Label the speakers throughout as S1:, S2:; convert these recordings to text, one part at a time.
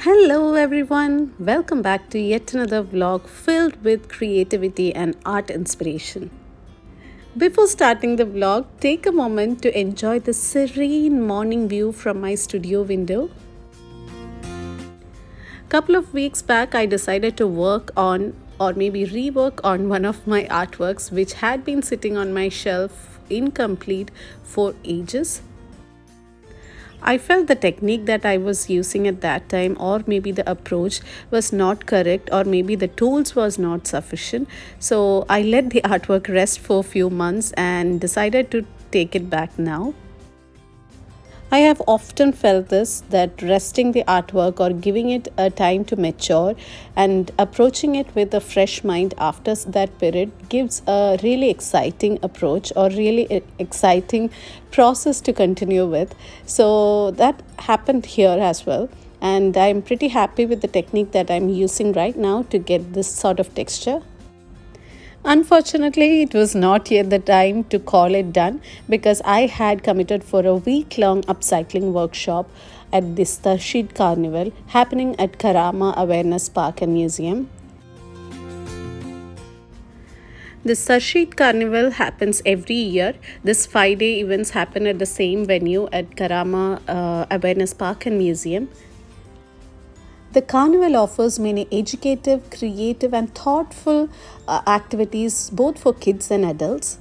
S1: Hello everyone, welcome back to yet another vlog filled with creativity and art inspiration. Before starting the vlog, take a moment to enjoy the serene morning view from my studio window. Couple of weeks back, I decided to work on or maybe rework on one of my artworks which had been sitting on my shelf incomplete for ages. I felt the technique that I was using at that time, or maybe the approach was not correct, or maybe the tools was not sufficient. So I let the artwork rest for a few months and decided to take it back now. I have often felt this, that resting the artwork or giving it a time to mature and approaching it with a fresh mind after that period gives a really exciting approach or really exciting process to continue with. So that happened here as well. And I'm pretty happy with the technique that I'm using right now to get this sort of texture. Unfortunately, it was not yet the time to call it done because I had committed for a week-long upcycling workshop at this Tarshid Carnival happening at Karama Awareness Park and Museum. This Tarshid Carnival happens every year. This 5-day events happen at the same venue at Karama Awareness Park and Museum. The carnival offers many educative, creative, and thoughtful activities both for kids and adults.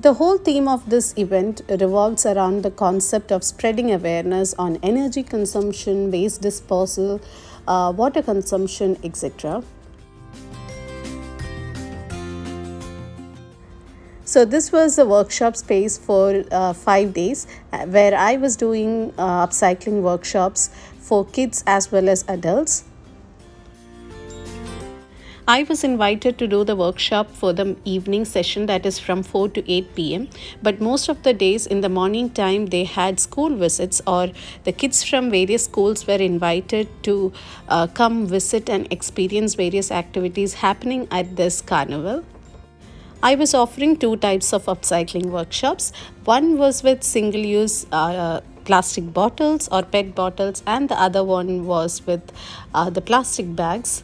S1: The whole theme of this event revolves around the concept of spreading awareness on energy consumption, waste disposal, water consumption, etc. So this was a workshop space for 5 days where I was doing upcycling workshops for kids as well as adults. I was invited to do the workshop for the evening session, that is from 4 to 8 p.m. But most of the days in the morning time they had school visits, or the kids from various schools were invited to come visit and experience various activities happening at this carnival. I was offering two types of upcycling workshops. One was with single-use plastic bottles or PET bottles, and the other one was with the plastic bags.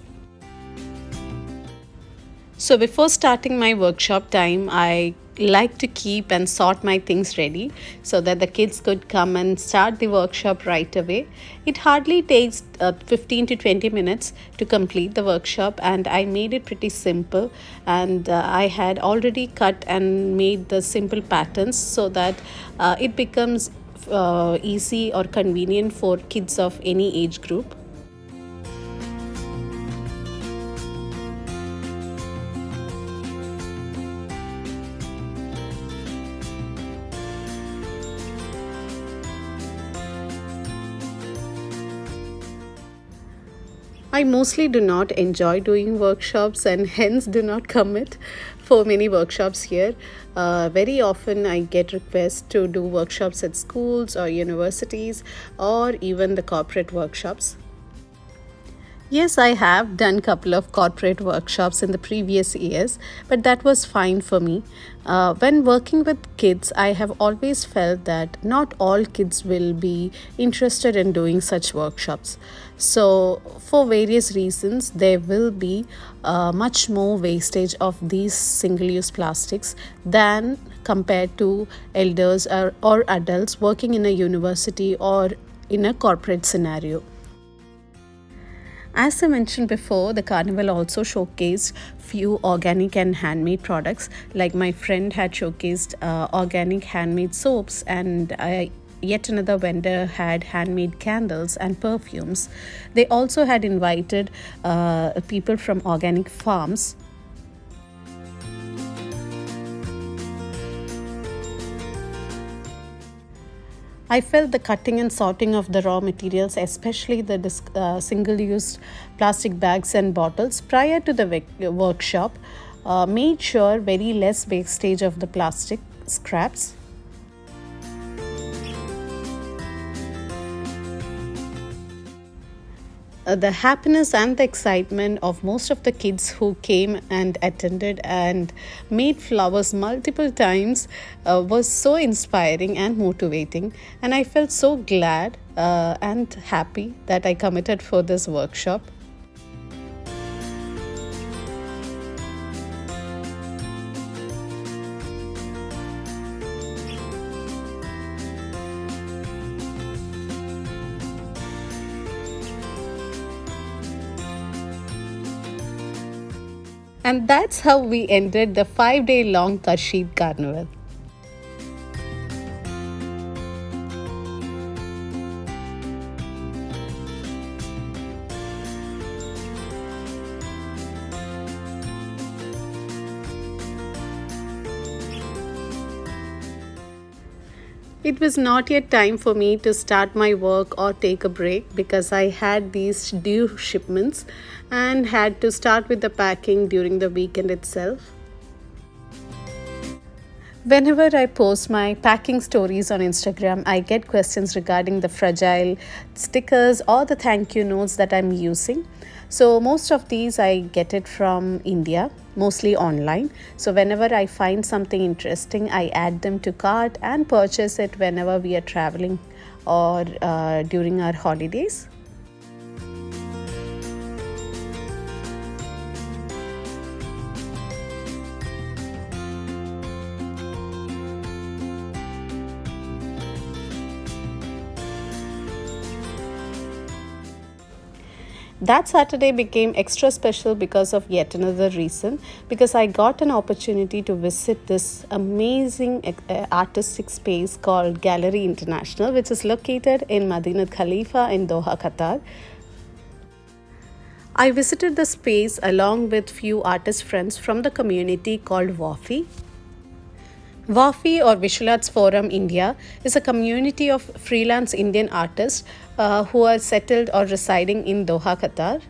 S1: So before starting my workshop time, I like to keep and sort my things ready so that the kids could come and start the workshop right away. It hardly takes 15 to 20 minutes to complete the workshop, and I made it pretty simple, and I had already cut and made the simple patterns so that it becomes easy or convenient for kids of any age group. I mostly do not enjoy doing workshops and hence do not commit for many workshops here. Very often I get requests to do workshops at schools or universities or even the corporate workshops. Yes, I have done a couple of corporate workshops in the previous years, but that was fine for me. When working with kids, I have always felt that not all kids will be interested in doing such workshops. So, for various reasons, there will be much more wastage of these single-use plastics than compared to elders or adults working in a university or in a corporate scenario. As I mentioned before, the carnival also showcased few organic and handmade products. Like my friend had showcased organic handmade soaps, and yet another vendor had handmade candles and perfumes. They also had invited people from organic farms. I felt the cutting and sorting of the raw materials, especially the single-use plastic bags and bottles prior to the workshop, made sure very less wastage of the plastic scraps. The happiness and the excitement of most of the kids who came and attended and made flowers multiple times was so inspiring and motivating, and I felt so glad and happy that I committed for this workshop. And that's how we ended the 5-day long Kashid Carnival. It was not yet time for me to start my work or take a break because I had these due shipments and had to start with the packing during the weekend itself. Whenever I post my packing stories on Instagram, I get questions regarding the fragile stickers or the thank you notes that I'm using. So, most of these I get it from India, mostly online. So, whenever I find something interesting, I add them to cart and purchase it whenever we are traveling or during our holidays. That Saturday became extra special because of yet another reason, because I got an opportunity to visit this amazing artistic space called Gallery International, which is located in Madinat Khalifa in Doha, Qatar. I visited the space along with few artist friends from the community called Wafi. WAFI or Visual Arts Forum India is a community of freelance Indian artists who are settled or residing in Doha, Qatar.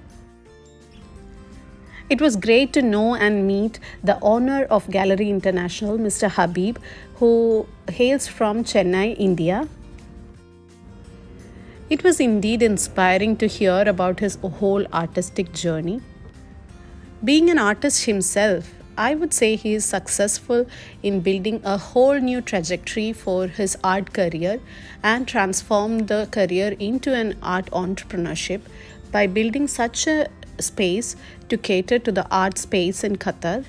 S1: It was great to know and meet the owner of Gallery International, Mr. Habib, who hails from Chennai, India. It was indeed inspiring to hear about his whole artistic journey. Being an artist himself, I would say he is successful in building a whole new trajectory for his art career and transformed the career into an art entrepreneurship by building such a space to cater to the art space in Qatar.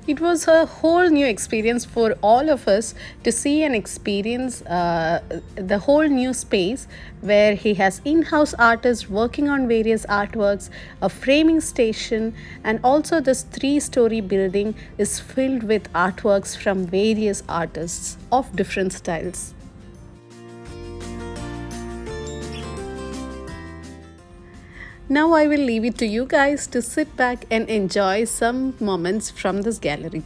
S1: It was a whole new experience for all of us to see and experience the whole new space where he has in-house artists working on various artworks, a framing station, and also this 3-story building is filled with artworks from various artists of different styles. Now I will leave it to you guys to sit back and enjoy some moments from this gallery.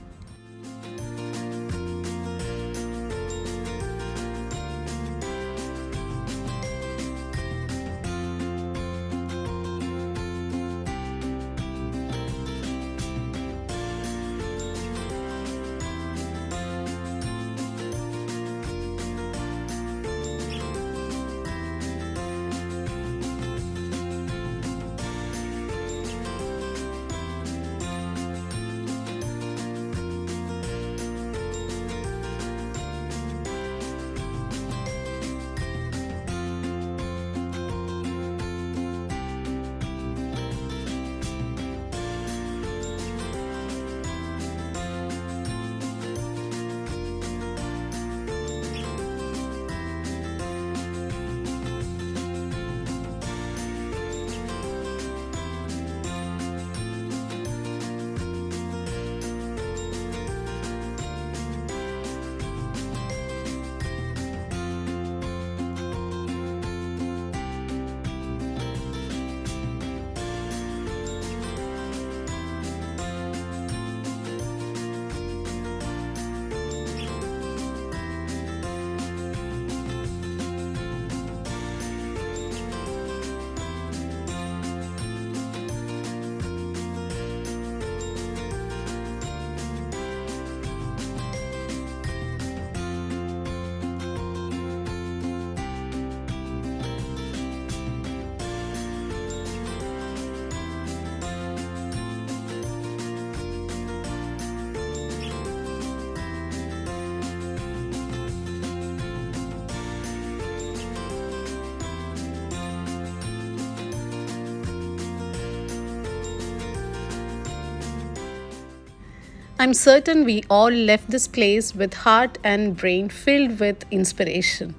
S1: I'm certain we all left this place with heart and brain filled with inspiration.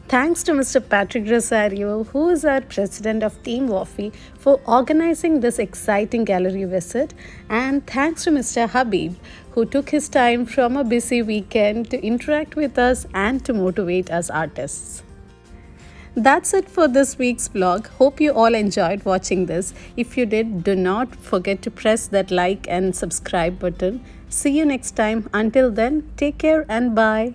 S1: Thanks to Mr. Patrick Rosario, who is our president of Team Wafi, for organizing this exciting gallery visit. And thanks to Mr. Habib, who took his time from a busy weekend to interact with us and to motivate us artists. That's it for this week's vlog. Hope you all enjoyed watching this. If you did, do not forget to press that like and subscribe button. See you next time. Until then, take care and bye.